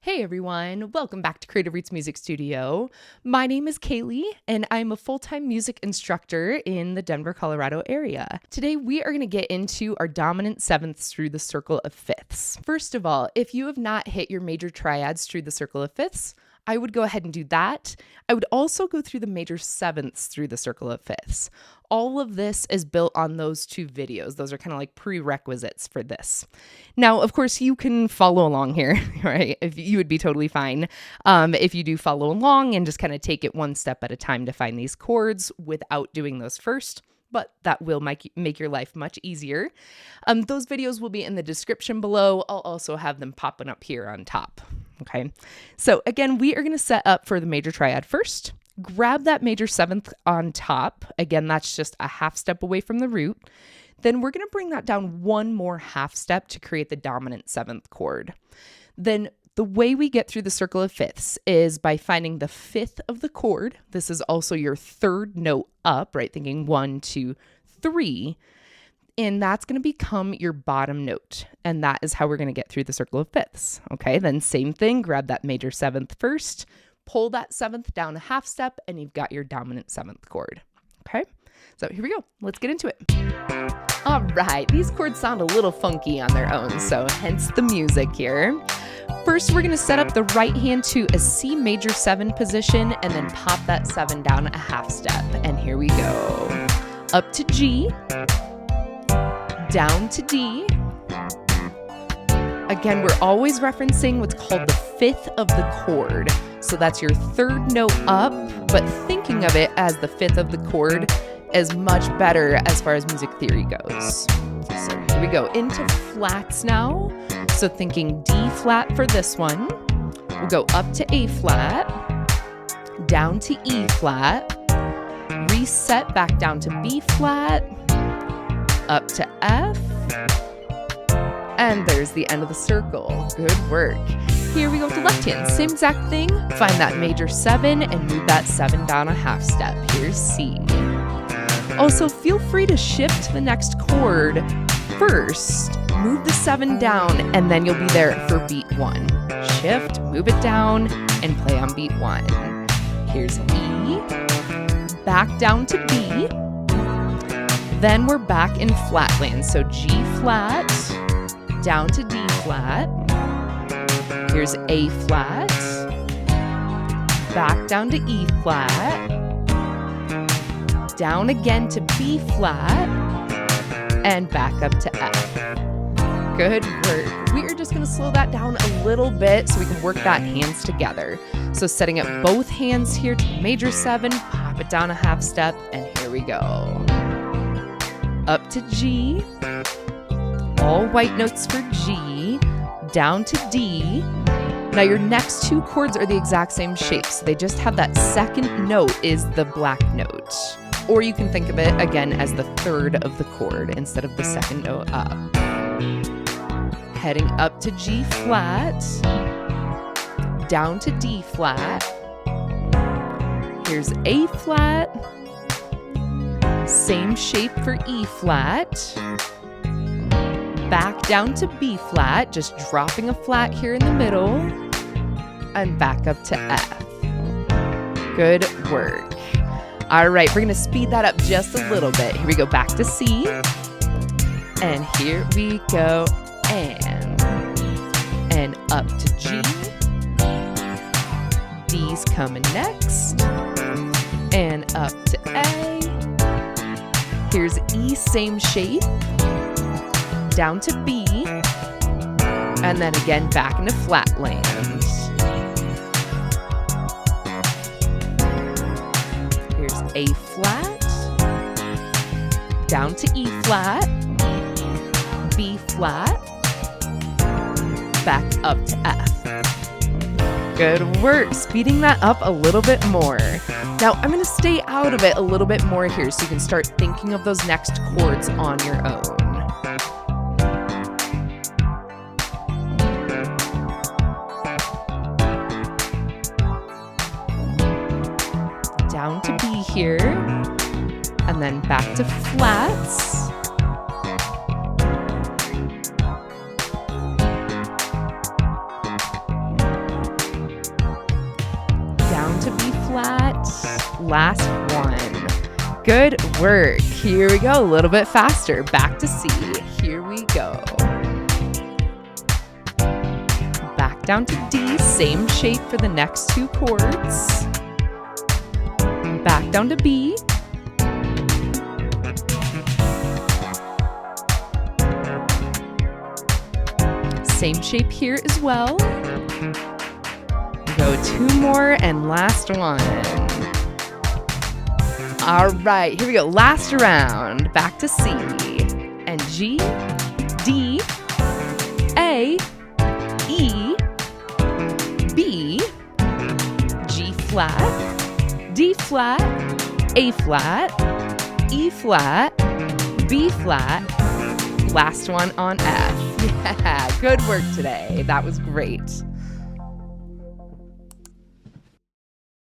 Hey everyone, welcome back to Creative Roots Music Studio. My name is Kaylee and I'm a full-time music instructor in the Denver, Colorado area. Today we are going to get into our dominant sevenths through the circle of fifths. First of all, if you have not hit your major triads through the circle of fifths, I would go ahead and do that. I would also go through the major sevenths through the circle of fifths. All of this is built on those two videos. Those are kind of like prerequisites for this. Now, of course, you can follow along here, right? If you would be totally fine if you do follow along and just kind of take it one step at a time to find these chords without doing those first. But that will make your life much easier. Those videos will be in the description below. I'll also have them popping up here on top. Okay, so again, we are going to set up for the major triad first. Grab that major seventh on top. Again, that's just a half step away from the root. Then we're going to bring that down one more half step to create the dominant seventh chord. Then the way we get through the circle of fifths is by finding the fifth of the chord. This is also your third note up, right? Thinking 1, 2, 3. And that's going to become your bottom note. And that is how we're going to get through the circle of fifths. Okay, then same thing, grab that major seventh first, pull that seventh down a half step, and you've got your dominant seventh chord. Okay, so here we go. Let's get into it. All right, these chords sound a little funky on their own, so hence the music here. First, we're going to set up the right hand to a C major 7 position and then pop that 7 down a half step. And here we go. Up to G, down to D. Again, we're always referencing what's called the fifth of the chord. So that's your third note up, but thinking of it as the fifth of the chord is much better as far as music theory goes. So here we go into flats now. So thinking D flat for this one. We'll go up to A flat, down to E flat, reset back down to B flat, up to F, and there's the end of the circle. Good work. Here we go with the left hand. Same exact thing. Find that major 7 and move that 7 down a half step. Here's C. Also, feel free to shift to the next chord first. Move the 7 down, and then you'll be there for beat 1. Shift, move it down, and play on beat 1. Here's E. Back down to B. Then we're back in flatland. So G flat, down to D flat. Here's A flat, back down to E flat, down again to B flat, and back up to F. Good work. We are just going to slow that down a little bit so we can work that hands together. So setting up both hands here to the major 7, pop it down a half step, and here we go. Up to G, all white notes for G, down to D. Now your next two chords are the exact same shape, so they just have that second note is the black note. Or you can think of it again as the third of the chord instead of the second note up. Heading up to G flat, down to D flat. Here's A flat, same shape for E flat. Back down to B flat, just dropping a flat here in the middle, and back up to F. Good work. All right, we're gonna speed that up just a little bit. Here we go, back to C, and here we go, and up to G. D's coming next, and up to A. Here's E, same shape. Down to B, and then again back into flatland. Here's A flat, down to E flat, B flat, back up to F. Good work, speeding that up a little bit more. Now I'm going to stay out of it a little bit more here so you can start thinking of those next chords on your own. Down to B here, and then back to flats. flat, last one. Good work. Here we go, a little bit faster. Back to C. Here we go. Back down to D, same shape for the next two chords. Back down to B. Same shape here as well. Go two more and last one. All right, here we go. Last round. Back to C and G, D, A, E, B, G flat, D flat, A flat, E flat, B flat, last one on F. Yeah, good work today. That was great.